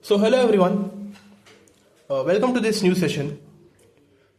So hello everyone, welcome to this new session.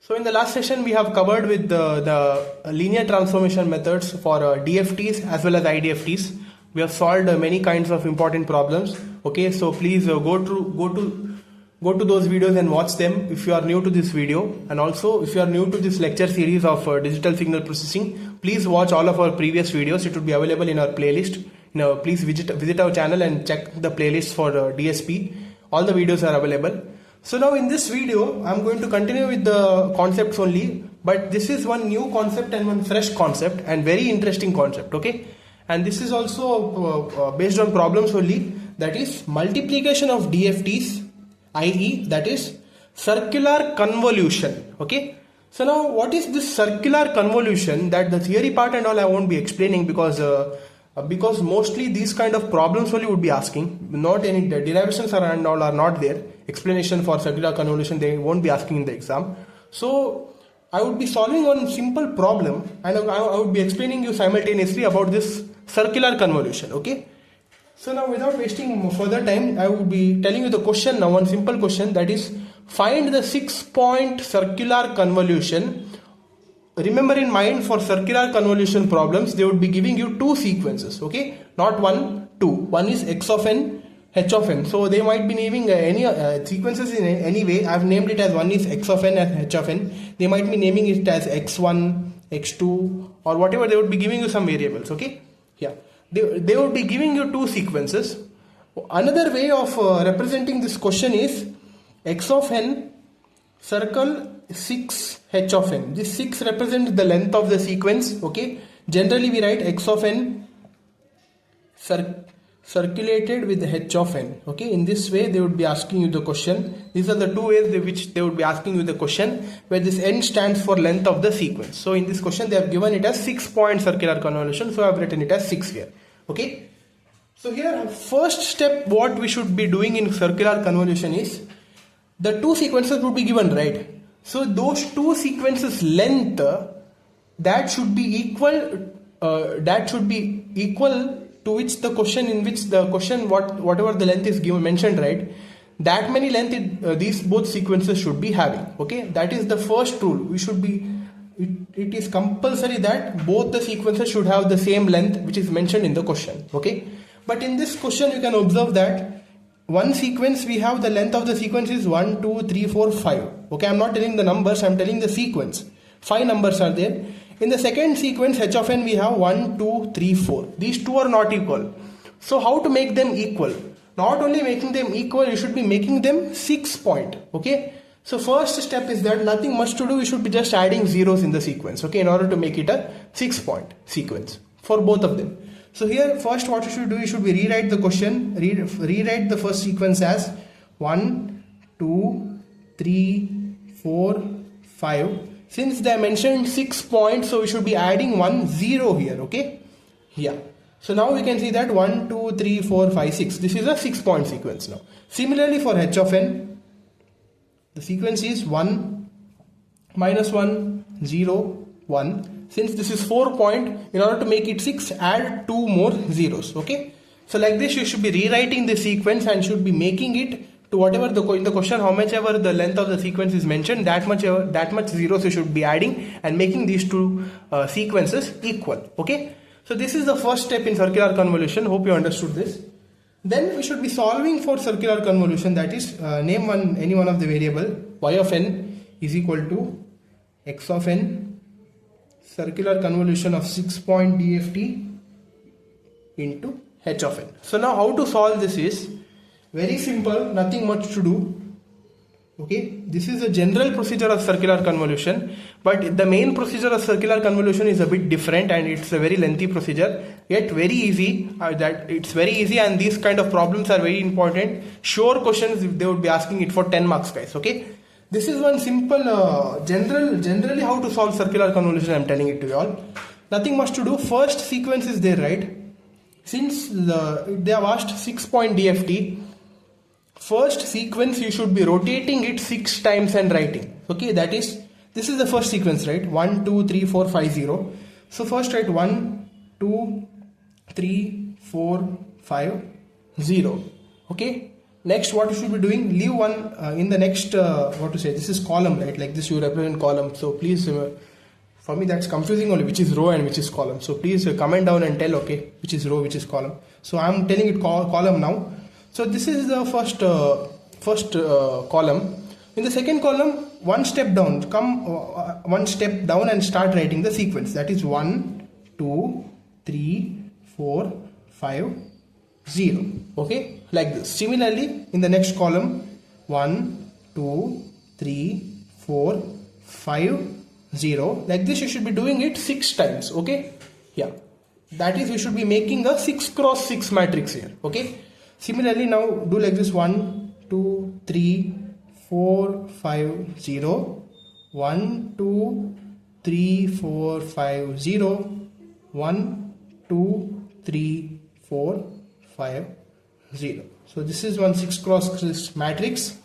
So in the last session we have covered with the linear transformation methods for DFTs as well as IDFTs. We have solved many kinds of important problems. Okay, so please go to those videos and watch them if you are new to this video, and also if you are new to this lecture series of digital signal processing, please watch all of our previous videos. It would be available in our playlist. Now please visit our channel and check the playlist for DSP. All the videos are available. So now in this video, I'm going to continue with the concepts only, but this is one new concept and one fresh concept and very interesting concept, okay? And this is also based on problems only, that is multiplication of DFTs, i.e. that is circular convolution, okay? So now what is this circular convolution? That the theory part and all I won't be explaining because mostly these kind of problems only would be asking, not any derivations and all are not there. Explanation for circular convolution they won't be asking in the exam. So I would be solving one simple problem and I would be explaining you simultaneously about this circular convolution, okay? So now without wasting further time, I would be telling you the question now, one simple question, that is find the 6-point circular convolution. Remember in mind, for circular convolution problems, they would be giving you two sequences, okay? Not one, two. One is x of n, h of n. So they might be naming any sequences in any way. I've named it as one is x of n and h of n. They might be naming it as x1, x2 or whatever. They would be giving you some variables, okay? Yeah. They would be giving you two sequences. Another way of representing this question is x of n circle 6 h of n. This 6 represents the length of the sequence, okay? Generally we write x of n circulated with h of n, okay? In this way they would be asking you the question. These are the two ways in which they would be asking you the question, where this n stands for length of the sequence. So in this question they have given it as 6-point circular convolution, so I have written it as 6 here, okay? So here first step what we should be doing in circular convolution is the two sequences would be given, right? So those two sequences length that should be equal to which the question, in which the question whatever the length is given mentioned, right? That many length these both sequences should be having, okay? That is the first rule. We should be it is compulsory that both the sequences should have the same length which is mentioned in the question, okay? But in this question you can observe that one sequence we have the length of the sequence is 1, 2, 3, 4, 5. Okay, I'm not telling the numbers, I'm telling the sequence. 5 numbers are there. In the second sequence h of n we have 1, 2, 3, 4. These two are not equal. So how to make them equal? Not only making them equal, you should be making them 6 point. Okay. So first step is that nothing much to do, we should be just adding zeros in the sequence. Okay, in order to make it a 6-point sequence for both of them. So here first what you should do, you should be rewrite the question, rewrite the first sequence as 1, 2, 3, 4, 5. Since they mentioned 6 points, so we should be adding 1 0 here, okay? Yeah. So now we can see that 1, 2, 3, 4, 5, 6. This is a 6-point sequence now. Similarly for h of n, the sequence is 1, minus 1, 0, 1. Since this is 4 point, in order to make it 6, add 2 more zeros, okay? So like this you should be rewriting the sequence and should be making it to whatever in the question, how much ever the length of the sequence is mentioned, that much zeros you should be adding and making these two sequences equal, okay? So this is the first step in circular convolution. Hope you understood this. Then we should be solving for circular convolution, that is name any one of the variable. Y of n is equal to x of n circular convolution of 6-point DFT into h of n. So now how to solve this is very simple, nothing much to do. Okay, this is a general procedure of circular convolution, but the main procedure of circular convolution is a bit different and it's a very lengthy procedure, yet very easy. It's very easy, and these kind of problems are very important. Sure questions, they would be asking it for 10 marks, guys, okay? This is one simple generally how to solve circular convolution. I'm telling it to you all. Nothing much to do. First sequence is there, right? Since they have asked 6-point DFT, first sequence you should be rotating it 6 times and writing. Okay, that is, this is the first sequence, right? 1, 2, 3, 4, 5, 0. So first write 1, 2, 3, 4, 5, 0. Okay. next what you should be doing, leave one in the next what to say, this is column, right? Like this you represent column, so please for me that's confusing only, which is row and which is column. So please comment down and tell, okay, which is row, which is column. So I'm telling it column now. So this is the first column. In the second column, one step down, come one step down and start writing the sequence. That is 1, 2, 3, 4, 5, 0. Okay, like this. Similarly, in the next column, 1, 2, 3, 4, 5, 0. Like this, you should be doing it 6 times. Okay, yeah. That is, you should be making a 6 cross 6 matrix here. Okay. Similarly, now do like this: 1, 2, 3, 4, 5, 0. 1, 2, 3, 4, 5, 0. 1, 2, 3, 4, 5, 0. So this is one 6 cross 6 matrix.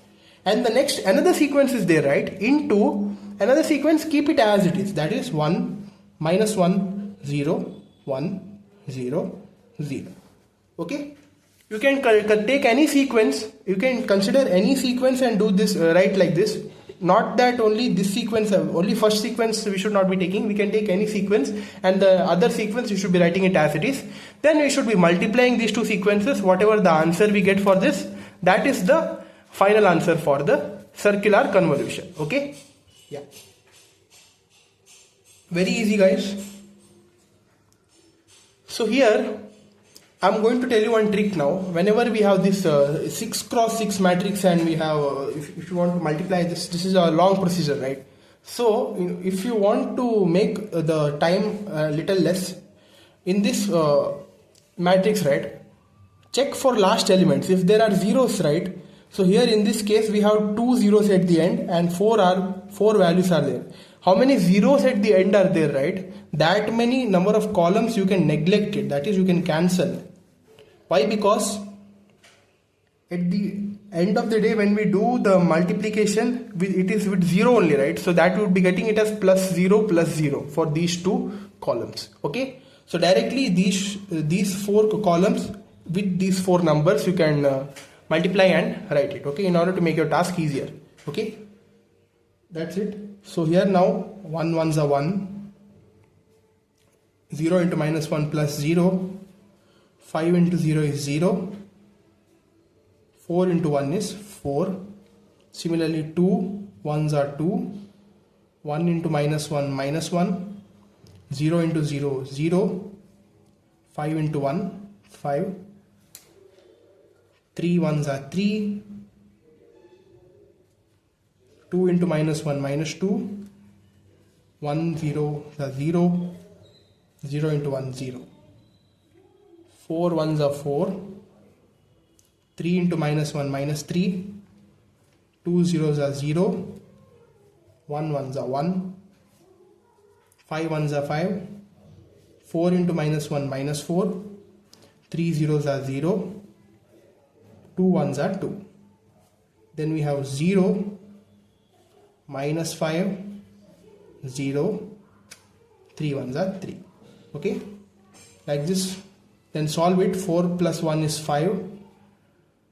And the next, another sequence is there, right? Into another sequence, keep it as it is. That is 1, minus 1, 0, 1, 0, 0. Okay. You can take any sequence, you can consider any sequence and do this, write like this. Not that only this sequence, only first sequence we should not be taking. We can take any sequence and the other sequence you should be writing it as it is. Then we should be multiplying these two sequences. Whatever the answer we get for this, that is the final answer for the circular convolution. Okay? Yeah. Very easy, guys. So here I'm going to tell you one trick now. Whenever we have this 6 cross 6 matrix and we have, if you want to multiply this is a long procedure, right? So if you want to make the time a little less, in this matrix, right, check for last elements. If there are zeros, right, so here in this case we have 2 zeros at the end and 4 values are there. How many zeros at the end are there, right? That many number of columns you can neglect it, that is you can cancel. Why? Because at the end of the day when we do the multiplication, it is with 0 only, right? So that we would be getting it as plus 0 for these two columns. Okay, so directly these 4 columns with these 4 numbers you can multiply and write it, okay, in order to make your task easier. Okay, that's it. So here now 1 ones are 1, 0 into minus 1 plus 0, 5 into 0 is 0, 4 into 1 is 4. Similarly 2 ones are 2, 1 into minus 1 minus 1, 0 into 0 0, 5 into 1 5, 3 ones are 3, 2 into minus 1 minus 2, 1 0 is 0, 0 into 1 0, 4 ones are 4, 3 into minus 1 minus 3, 2 zeros are 0, 1 ones are 1, 5 ones are 5, 4 into minus 1 minus 4, 3 zeros are 0, 2 ones are 2. Then we have 0, minus 5, 0, 3 ones are 3. Okay, like this. Then solve it. 4 plus 1 is 5,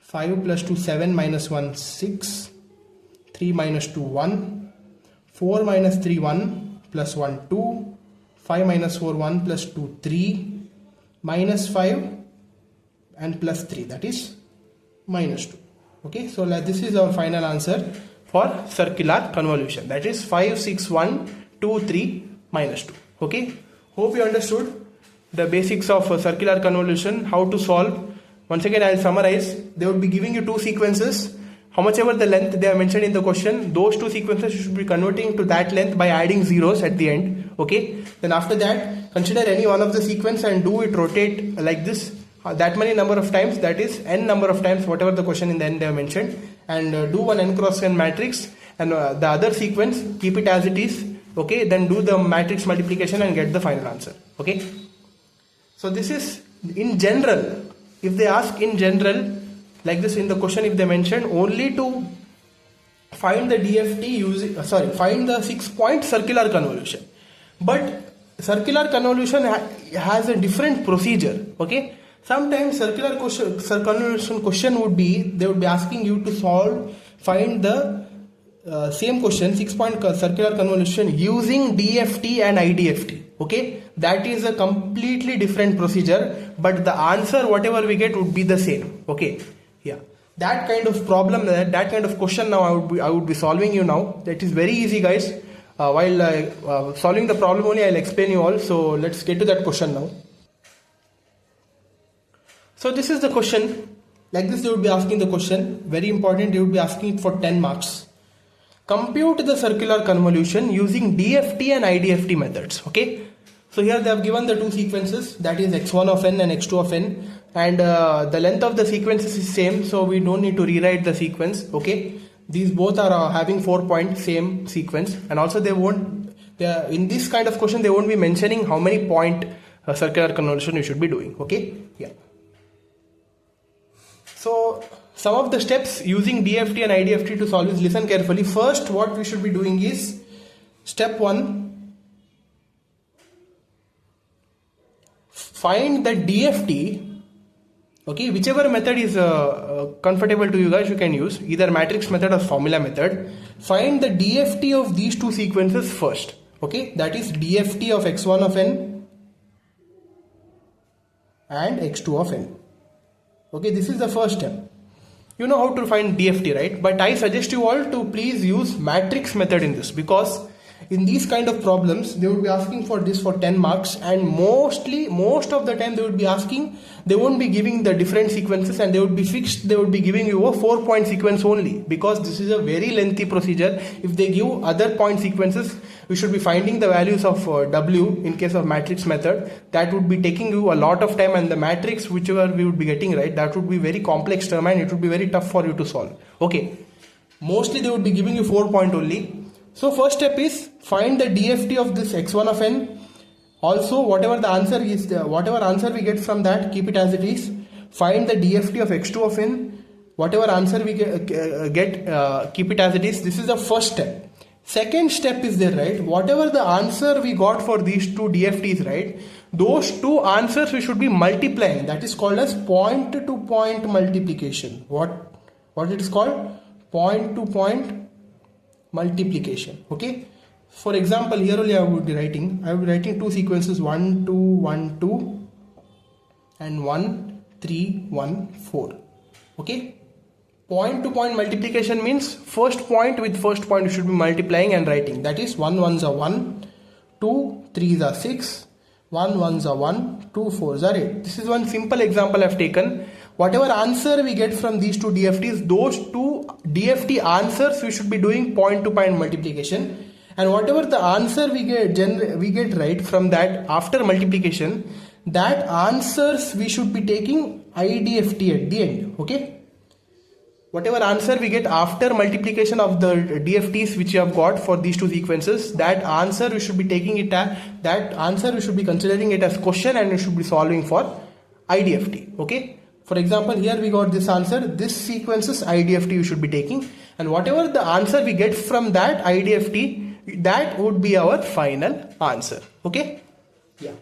5 plus 2 7, minus 1 6, 3 minus 2 1, 4 minus 3 1, plus 1 2, 5 minus 4 1, plus 2 3, minus 5 and plus 3, that is minus 2. Okay, so this is our final answer for circular convolution, that is 5 6 1 2 3 minus 2. Okay, hope you understood the basics of circular convolution, how to solve. Once again I will summarize. They would be giving you two sequences, how much ever the length they are mentioned in the question, those two sequences you should be converting to that length by adding zeros at the end. Okay, then after that consider any one of the sequence and do it rotate like this that many number of times, that is n number of times whatever the question in the end they have mentioned, and do one n cross n matrix, and the other sequence keep it as it is. Okay, then do the matrix multiplication and get the final answer. Okay, so this is in general. If they ask in general like this in the question, if they mention only to find the DFT using find the 6-point circular convolution, but circular convolution has a different procedure. Okay, Sometimes convolution question would be, they would be asking you to find the same question, 6-point circular convolution using DFT and IDFT. Okay, that is a completely different procedure, but the answer whatever we get would be the same. Okay, yeah, that kind of problem, that kind of question now I would be solving you now. That is very easy, guys. While solving the problem only, I'll explain you all. So let's get to that question now. So this is the question. Like this they would be asking the question. Very important, they would be asking it for 10 marks. Compute the circular convolution using DFT and IDFT methods. Okay. So here they have given the two sequences, that is x1 of n and x2 of n, and the length of the sequences is same, so we don't need to rewrite the sequence. Okay. These both are having 4 point same sequence, and also in this kind of question they won't be mentioning how many point circular convolution you should be doing. Okay. Yeah. So some of the steps using DFT and IDFT to solve is, listen carefully. First, what we should be doing is, step 1, find the DFT. Okay, whichever method is comfortable to you guys, you can use either matrix method or formula method. Find the DFT of these two sequences first. Okay, that is DFT of x1 of n and x2 of n. Okay, this is the first step. You know how to find DFT, right? But I suggest you all to please use matrix method in this, because in these kind of problems they would be asking for this for 10 marks, and most of the time they would be asking, they won't be giving the different sequences and they would be fixed, they would be giving you a 4-point sequence only, because this is a very lengthy procedure. If they give other point sequences, we should be finding the values of W in case of matrix method. That would be taking you a lot of time, and the matrix whichever we would be getting right, that would be very complex term and it would be very tough for you to solve. Okay, mostly they would be giving you 4-point only. So first step is find the DFT of this x1 of n. Also whatever the answer is, whatever answer we get from that, keep it as it is. Find the DFT of x2 of n. Whatever answer we get, keep it as it is. This is the first step. Second step is there, right? Whatever the answer we got for these two DFTs, right? Those two answers we should be multiplying. That is called as point to point multiplication. What it is called? Point to point multiplication. Okay. For example, here only I would be writing two sequences, 1 2 1 2 and 1 3 1 4. Okay. Point to point multiplication means first point with first point you should be multiplying and writing. That is 1 1s are 1, 2 3s are 6, 1 1s are 1, 2 4s are 8. This is one simple example I have taken. Whatever answer we get from these two DFTs, those two DFT answers we should be doing point to point multiplication, and whatever the answer we get right from that after multiplication, that answers we should be taking IDFT at the end. Okay. Whatever answer we get after multiplication of the DFTs which you have got for these two sequences, that answer we should be taking it as, that answer we should be considering it as question and we should be solving for IDFT. Okay. For example, here we got this answer, this sequences IDFT you should be taking, and whatever the answer we get from that IDFT, that would be our final answer. Okay. Yeah.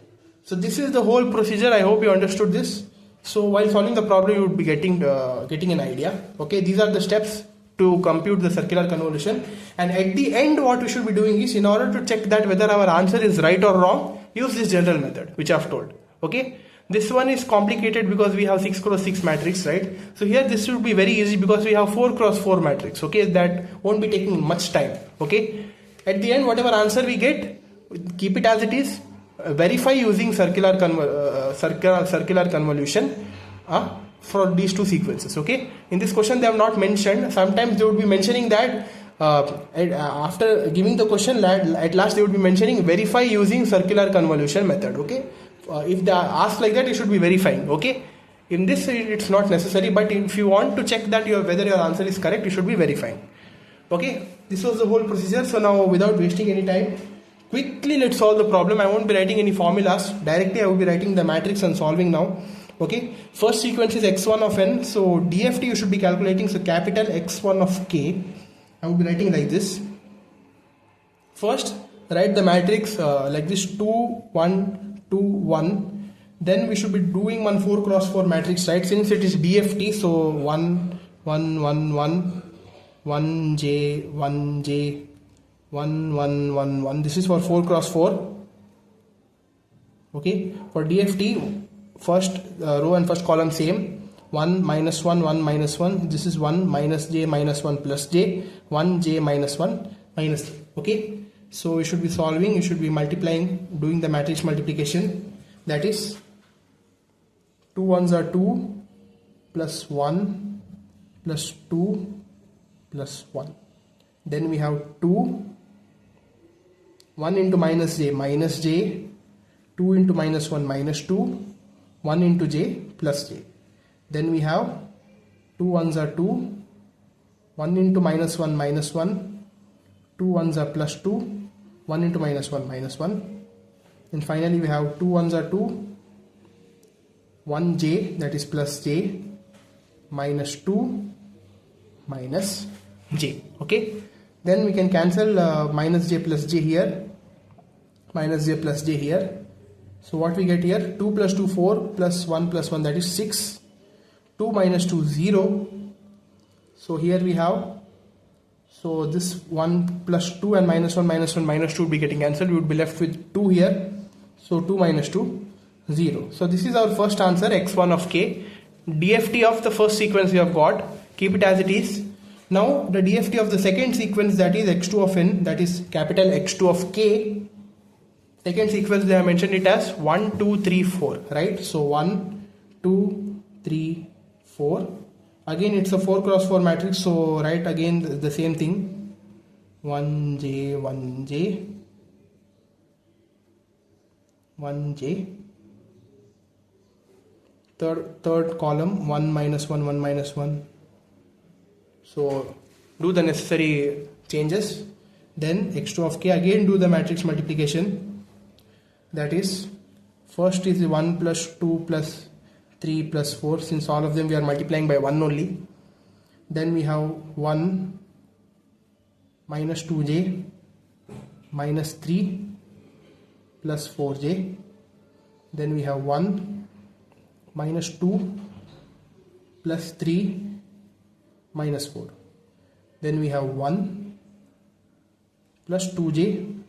So this is the whole procedure. I hope you understood this. So while solving the problem, you would be getting an idea. Okay, these are the steps to compute the circular convolution, and at the end what we should be doing is, in order to check that whether our answer is right or wrong, use this general method which I have told. Okay, this one is complicated because we have 6 cross 6 matrix, right? So here this should be very easy because we have 4 cross 4 matrix. Okay, that won't be taking much time. Okay, at the end whatever answer we get, keep it as it is. Verify using circular convolution for these two sequences. Okay, in this question they have not mentioned. Sometimes they would be mentioning that after giving the question, at last they would be mentioning verify using circular convolution method. Okay, if they ask like that, you should be verifying. Okay, in this it's not necessary, but if you want to check that whether your answer is correct, you should be verifying. Okay, this was the whole procedure. So now, without wasting any time, quickly let's solve the problem. I won't be writing any formulas. Directly I will be writing the matrix and solving now. Okay, first sequence is x1 of n. So DFT you should be calculating. So capital X1 of k. I will be writing like this. First write the matrix like this: 2 1 2 1. Then we should be doing one 4 cross 4 matrix, right? Since it is DFT, so 1 1 1 1 1 J 1 J 1 1 1 1. This is for 4 cross 4. Okay, for DFT, first row and first column same. 1 minus 1 1 minus 1. This is 1 minus J minus 1 plus J 1 J minus 1 minus J. Okay, so we should be solving. You should be multiplying, doing the matrix multiplication. That is 2 ones are 2 plus 1 plus 2 plus 1. Then we have 2, 1 into minus J, 2 into minus 1 minus 2, 1 into J plus J. Then we have 2 ones are 2, 1 into minus 1 minus 1, 2 ones are plus 2, 1 into minus 1 minus 1. And finally we have 2 ones are 2, 1 J, that is plus J, minus 2 minus J. Okay, then we can cancel minus J plus J here, minus J plus J here. So what we get here, 2 plus 2 4 plus 1 plus 1, that is 6, 2 minus 2 0. So here we have, so this 1 plus 2 and minus 1 minus 1 minus 2 would be getting cancelled. We would be left with 2 here. So 2 minus 2 0. So this is our first answer, x1 of k. DFT of the first sequence we have got, keep it as it is. Now the DFT of the second sequence, that is x2 of n, that is capital X2 of k. Second sequence they have mentioned it as 1 2 3 4, right? So 1 2 3 4. Again it's a 4 cross 4 matrix, so write again the same thing, 1 J 1 J 1 J. Third column, 1 minus 1 1 minus 1. So do the necessary changes. Then x2 of k, again do the matrix multiplication. That is, first is 1 plus 2 plus 3 plus 4, since all of them we are multiplying by 1 only. Then we have 1 minus 2j minus 3 plus 4j. Then we have 1 minus 2 plus 3 minus 4. Then we have 1 plus 2j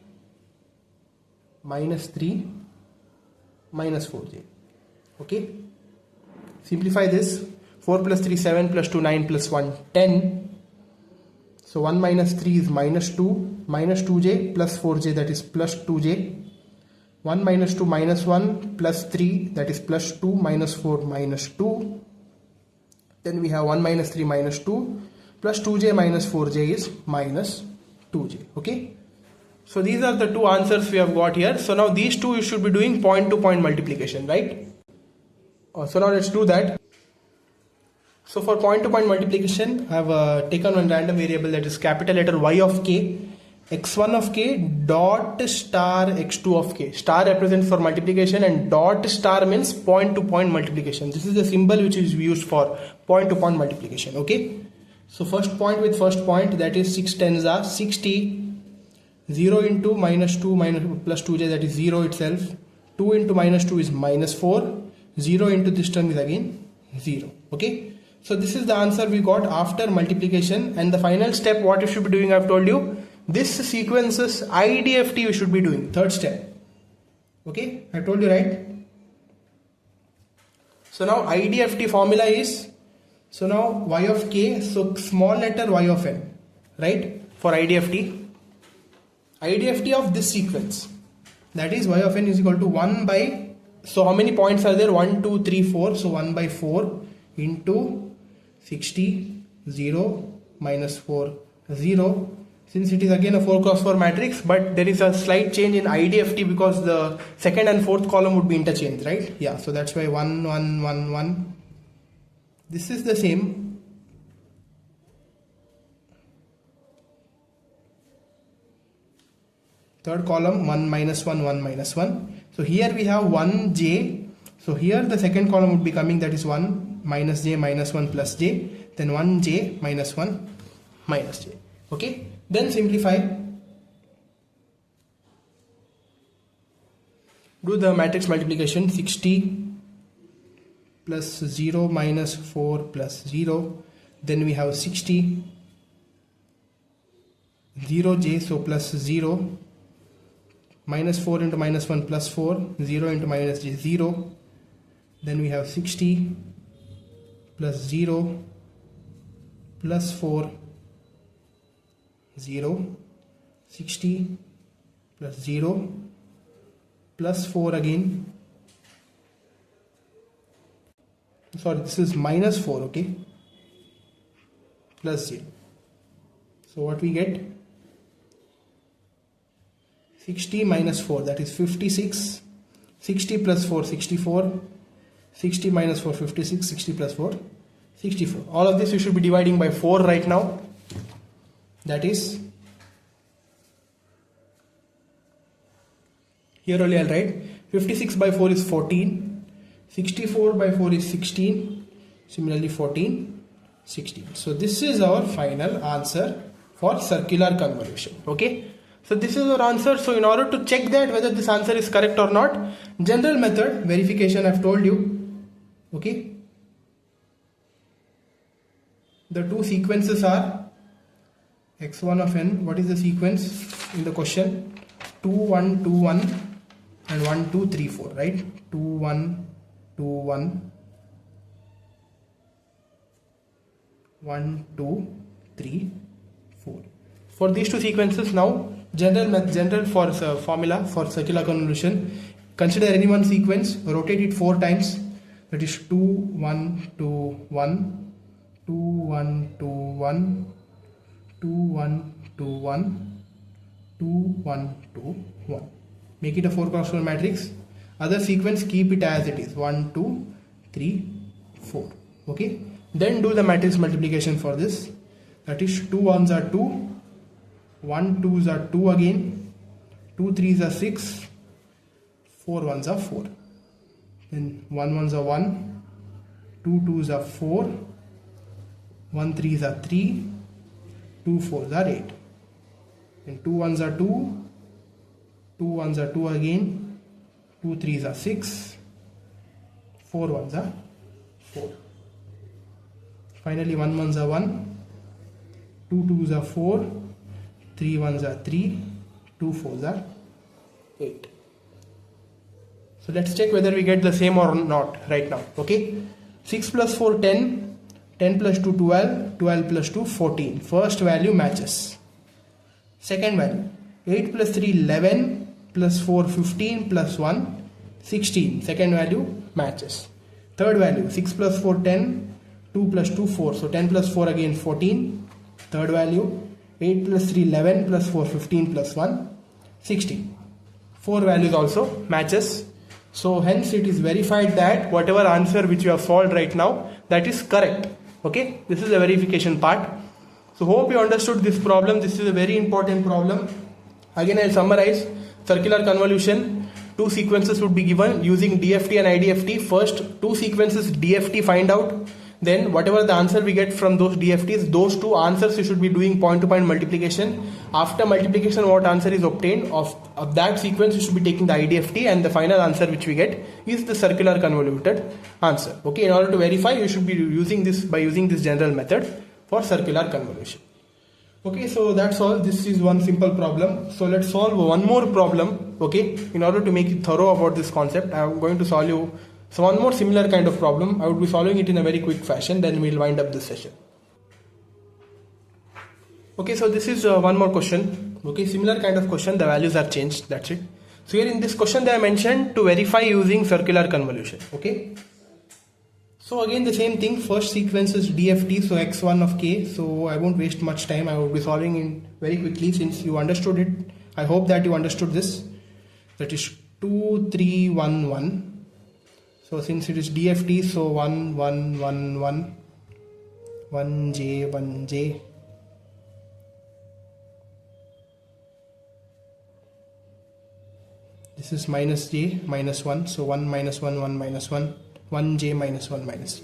minus 3 minus 4j. Okay, simplify this. 4 plus 3 7 plus 2 9 plus 1 10. So 1 minus 3 is minus 2, minus 2j plus 4j, that is plus 2j. 1 minus 2 minus 1 plus 3, that is plus 2 minus 4 minus 2. Then we have 1 minus 3 minus 2 plus 2j minus 4j is minus 2j. Okay, so these are the two answers we have got here. So now these two you should be doing point to point multiplication, right? So now let's do that. So for point to point multiplication, I have taken one random variable, that is capital letter Y of k, x1 of k dot star x2 of k. Star represents for multiplication and dot star means point to point multiplication. This is the symbol which is used for point to point multiplication. Okay, so first point with first point, that is 6 tens are 60. 0 into minus 2 minus plus 2j, that is 0 itself. 2 into minus 2 is minus 4. 0 into this term is again 0. Okay, so this is the answer we got after multiplication. And the final step what you should be doing, I have told you, this sequences IDFT you should be doing, third step. Okay, I told you, right? So now IDFT formula is, so now y of k, so small letter y of n, right? For IDFT of this sequence, that is y of n is equal to 1 by, so how many points are there? 1 2 3 4, so 1 by 4 into 60, 0 minus 4 0. Since it is again a 4 cross 4 matrix, but there is a slight change in IDFT because the second and fourth column would be interchanged, right? Yeah, so that's why 1 1 1 1. This is the same. Third column, 1 minus 1 1 minus 1. So here we have 1j. So here the second column would be coming, that is 1 minus j minus 1 plus j. Then 1j minus 1 minus j. Okay, then simplify. Do the matrix multiplication. 60 plus 0 minus 4 plus 0. Then we have 60, 0j, so plus 0, minus 4 into minus 1 plus 4, 0 into minus j, 0. Then we have 60 plus 0 plus 4, 0, 60 plus 0 plus 4 again. Sorry, this is minus 4, okay, plus 0. So what we get? 60 minus 4, that is 56. 60 plus 4, 64. 60 minus 4, 56. 60 plus 4, 64. All of this you should be dividing by 4 right now. That is, here only I'll write 56 by 4 is 14. 64 by 4 is 16. Similarly 14, 16. So this is our final answer for circular convolution. Okay. So this is our answer. So in order to check that whether this answer is correct or not, general method verification I've told you. Okay. The two sequences are x1 of n. What is the sequence in the question? 2 1 2 1 and 1 2 3 4, right? 2 1 2 1 1 2 3 4. For these two sequences now, general for formula for circular convolution, consider any one sequence, rotate it 4 times, that is 2 1 2 1 2 1 2 1 2 1 2 1 2 1 2 1. Make it a 4x4 matrix. Other sequence, keep it as it is, 1 2 3 4. Okay, then do the matrix multiplication for this. That is 2 1s are 2, 1 2s are 2 again, 2 3s are 6, 4 1s are 4. Then 1 1s are 1, 2 2s are 4, 1 3s are 3, 2 4s are 8. Then 2 1s are 2, 2 1s are 2 again, 2 3s are 6, 4 1s are 4. Finally 1 1s are 1, 2 2s are 4, 3 1s are 3, 2 4s are 8. So let's check whether we get the same or not right now. Okay, 6 plus 4 10, 10 plus 2 12, 12 plus 2 14. First value matches. Second value 8 plus 3 11, plus 4 15, plus 1 16. Second value matches. Third value 6 plus 4 10, 2 plus 2 4, so 10 plus 4 again 14. Third value 8 plus 3 11, plus 4 15, plus 1 16. 4 values also matches. So hence it is verified that whatever answer which you have solved right now, that is correct. Okay, this is the verification part. So hope you understood this problem. This is a very important problem. Again I'll summarize. Circular convolution, two sequences would be given using DFT and IDFT. First two sequences DFT find out, then whatever the answer we get from those DFTs, those two answers you should be doing point to point multiplication. After multiplication, what answer is obtained of that sequence, you should be taking the IDFT, and the final answer which we get is the circular convoluted answer. Okay, in order to verify, you should be using this by using this general method for circular convolution. Okay, so that's all. This is one simple problem. So let's solve one more problem. Okay, in order to make it thorough about this concept, I am going to solve you one more similar kind of problem. I would be solving it in a very quick fashion, then we'll wind up this session. Okay, so this is one more question. Okay, similar kind of question, the values are changed, that's it. So here in this question they are mentioned to verify using circular convolution. Okay, so again the same thing, first sequence is DFT, so x1 of k. So I won't waste much time, I will be solving it very quickly since you understood it. I hope that you understood this. That is 2 3 1 1. So since it is DFT, so 1 1 1 1 1j 1j. This is minus j minus 1, so 1 minus 1 1 minus 1, 1j minus 1 minus.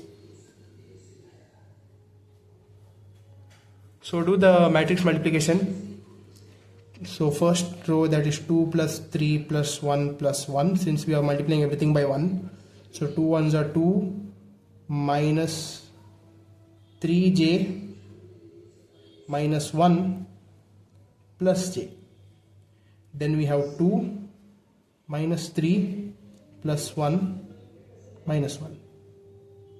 So do the matrix multiplication. So first row, that is 2 plus 3 plus 1 plus 1, since we are multiplying everything by 1. So 2 1s are 2, minus 3j minus 1 plus j. Then we have 2 minus 3 plus 1 minus 1.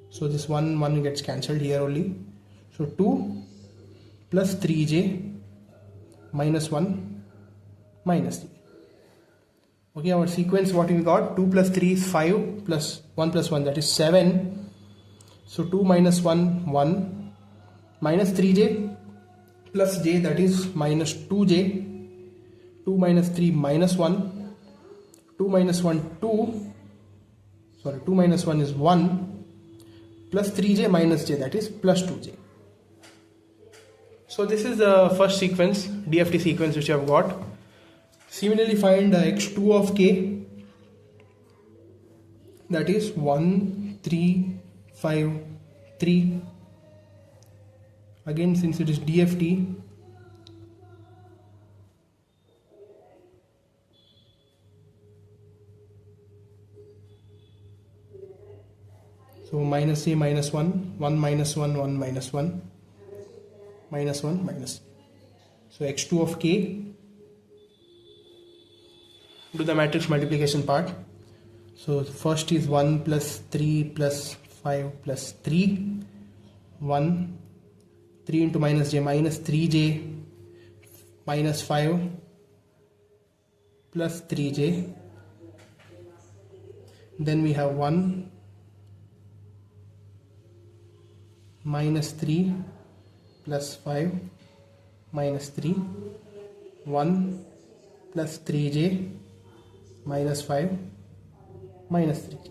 So this 1 gets cancelled here only. So 2 plus 3j minus 1 minus j. Okay, our sequence what we got, 2 plus 3 is 5 plus 1 plus 1, that is 7. So 2 minus 1 1 minus 3j plus j, that is minus 2j. 2 minus 3 minus 1, 2 minus 1 2, sorry 2 minus 1 is 1 plus 3j minus j, that is plus 2j. So this is the first sequence, DFT sequence, which I have got. Similarly, find x2 of k, that is 1 3 5 3. Again, since it is DFT, so minus a minus 1, 1 minus 1, 1 minus 1, minus 1 minus. So x2 of k, do the matrix multiplication part. So first is 1 plus 3 plus 5 plus 3, 1, 3 into minus j, minus 3j minus 5 plus 3j. Then we have 1 minus 3 plus 5 minus 3, 1 plus 3j minus 5 minus 3j.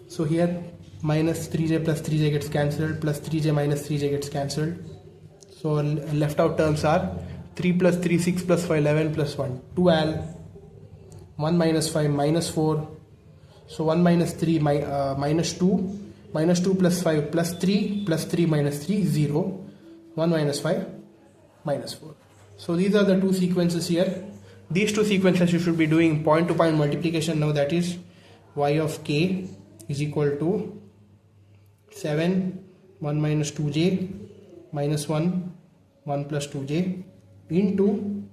So here minus 3j plus 3j gets cancelled, plus 3j minus 3j gets cancelled. So left out terms are 3 plus 3 6 plus 5 11 plus 1 12, 1 minus 5 minus 4. So 1 minus 3 minus 2, minus 2 plus 5 plus 3 minus 3 0, 1 minus 5 minus 4. So these are the two sequences here. These two sequences you should be doing point to point multiplication now, that is y of k is equal to 7 1 minus 2j minus 1 1 plus 2j into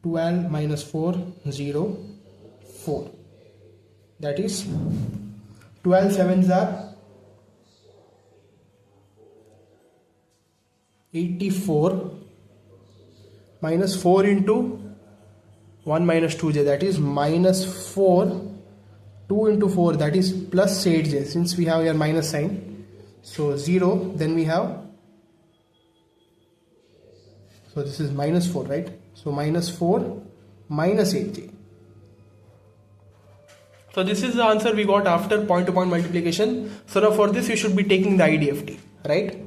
12 minus 4 0 4. That is 12 sevens are 84 minus 4 into 1 minus 2j, that is minus 4. 2 into 4, that is plus 8j, since we have here minus sign. So 0, then we have, so this is minus 4, right? So minus 4 minus 8j. So this is the answer we got after point to point multiplication. So now for this you should be taking the IDFT, right?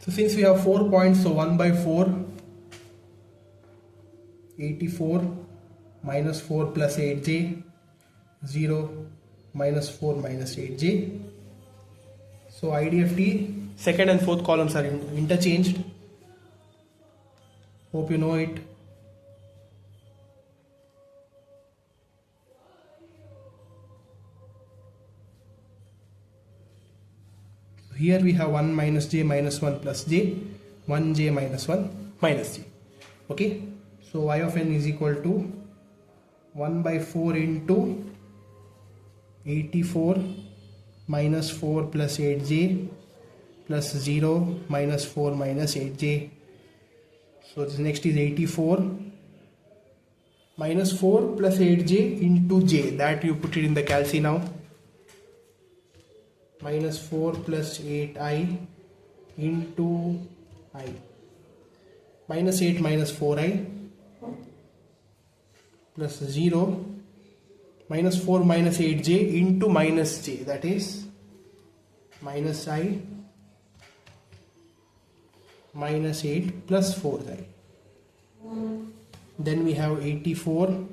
So since we have 4 points, so 1 by 4, 84 minus 4 plus 8j, 0 minus 4 minus 8j. So IDFT second and fourth columns are interchanged. Hope you know it. Here we have 1 minus j minus 1 plus j, 1j minus 1 minus j. Okay, so y of n is equal to 1 by 4 into 84 minus 4 plus 8j plus 0 minus 4 minus 8j. So this next is 84 minus 4 plus 8j into j, that you put it in the calci now. Minus 4 plus 8i into I, minus 8 minus 4i plus 0 minus 4 minus 8j into minus j, that is minus I minus 8 plus 4i. Then we have 84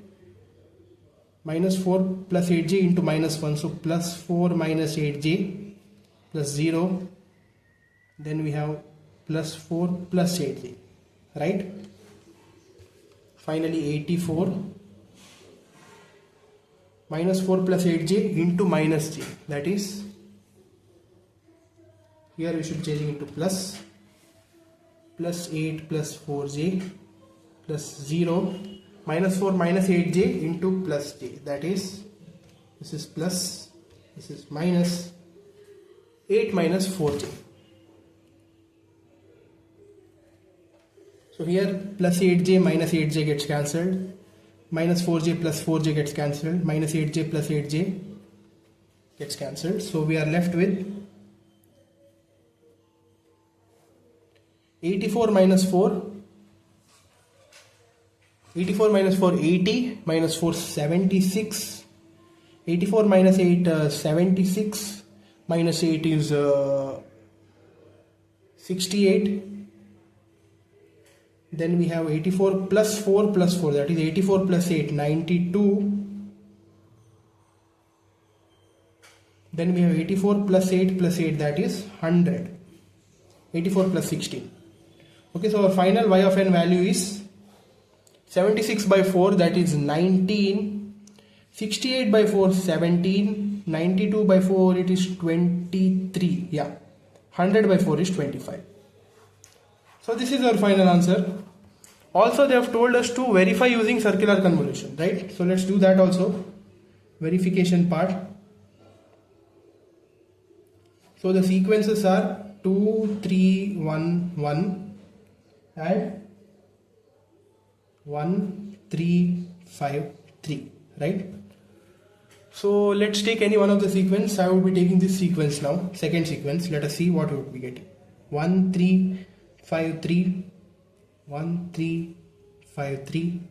minus 4 plus 8j into minus 1, so plus 4 minus 8j plus 0, then we have plus 4 plus 8j, right? Finally 84 minus 4 plus 8j into minus j, that is, here we should change it into plus 8 plus 4j plus 0, minus 4 minus 8j into plus j, that is, this is plus, this is minus 8 minus 4j. So here plus 8j minus 8j gets cancelled, minus 4j plus 4j gets cancelled, minus 8j plus 8j gets cancelled. So we are left with 84 minus 4, 80, minus 4 76, 84 minus 8 76, minus 8 is 68. Then we have 84 plus 4 plus 4, that is 84 plus 8, 92. Then we have 84 plus 8 plus 8, that is 100. 84 plus 16. Okay, so our final y of n value is 76 by 4, that is 19. 68 by 4, 17. 92 by 4, it is 23. Yeah, 100 by 4 is 25. So this is our final answer. Also, they have told us to verify using circular convolution, right? So let's do that also. Verification part. So the sequences are 2, 3, 1, 1 and 1, 3, 5, 3, right? So let's take any one of the sequence. I will be taking this sequence now, second sequence. Let us see what we would be getting. 1, 3, 5, 3, 1, 3, 5, 3,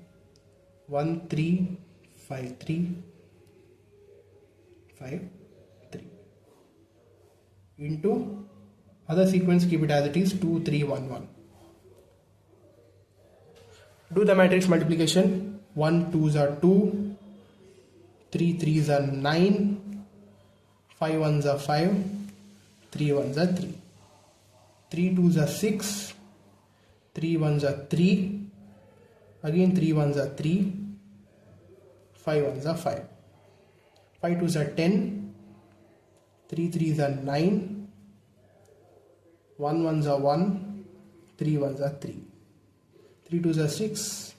1, 3, 5, 3, 5, 3. Into other sequence, keep it as it is, 2, 3, 1, 1. Do the matrix multiplication. 1 2s are 2, 3 3s are 9, 5 1s are 5, 3 1s are 3. 3 2s are 6, 3 1s are 3, again 3 1s are 3, 5 1s are 5, 5 2s are 10, 3 3s are 9, 1 1s are 1, 3 1s are 3, 3 2s are 6,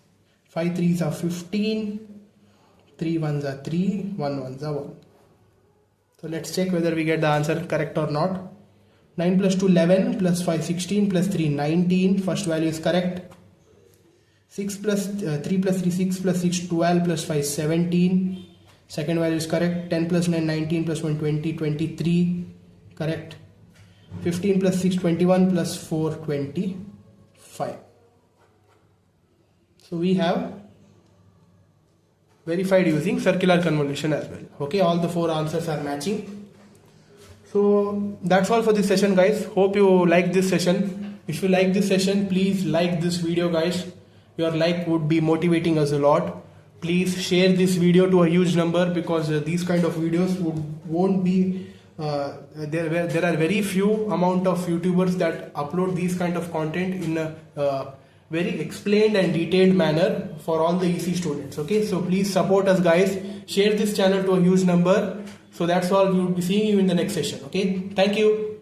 5 3s are 15, 3 1s are 3, 1 1s are 1. So let's check whether we get the answer correct or not. 9 plus 2 11, plus 5 16, plus 3 19, first value is correct. 6 plus 3 plus 3 6, plus 6 12, plus 5 17, second value is correct. 10 plus 9 19, plus 1 20, 23, correct. 15 plus 6 21, plus 4 25. So we have verified using circular convolution as well. Okay, all the 4 answers are matching. So that's all for this session, guys. Hope you like this session. If you like this session, please like this video, guys. Your like would be motivating us a lot. Please share this video to a huge number, because these kind of videos won't be there are very few amount of YouTubers that upload these kind of content in a very explained and detailed manner for all the ECE students. Okay, so please support us, guys. Share this channel to a huge number. So that's all. We will be seeing you in the next session. Okay, thank you.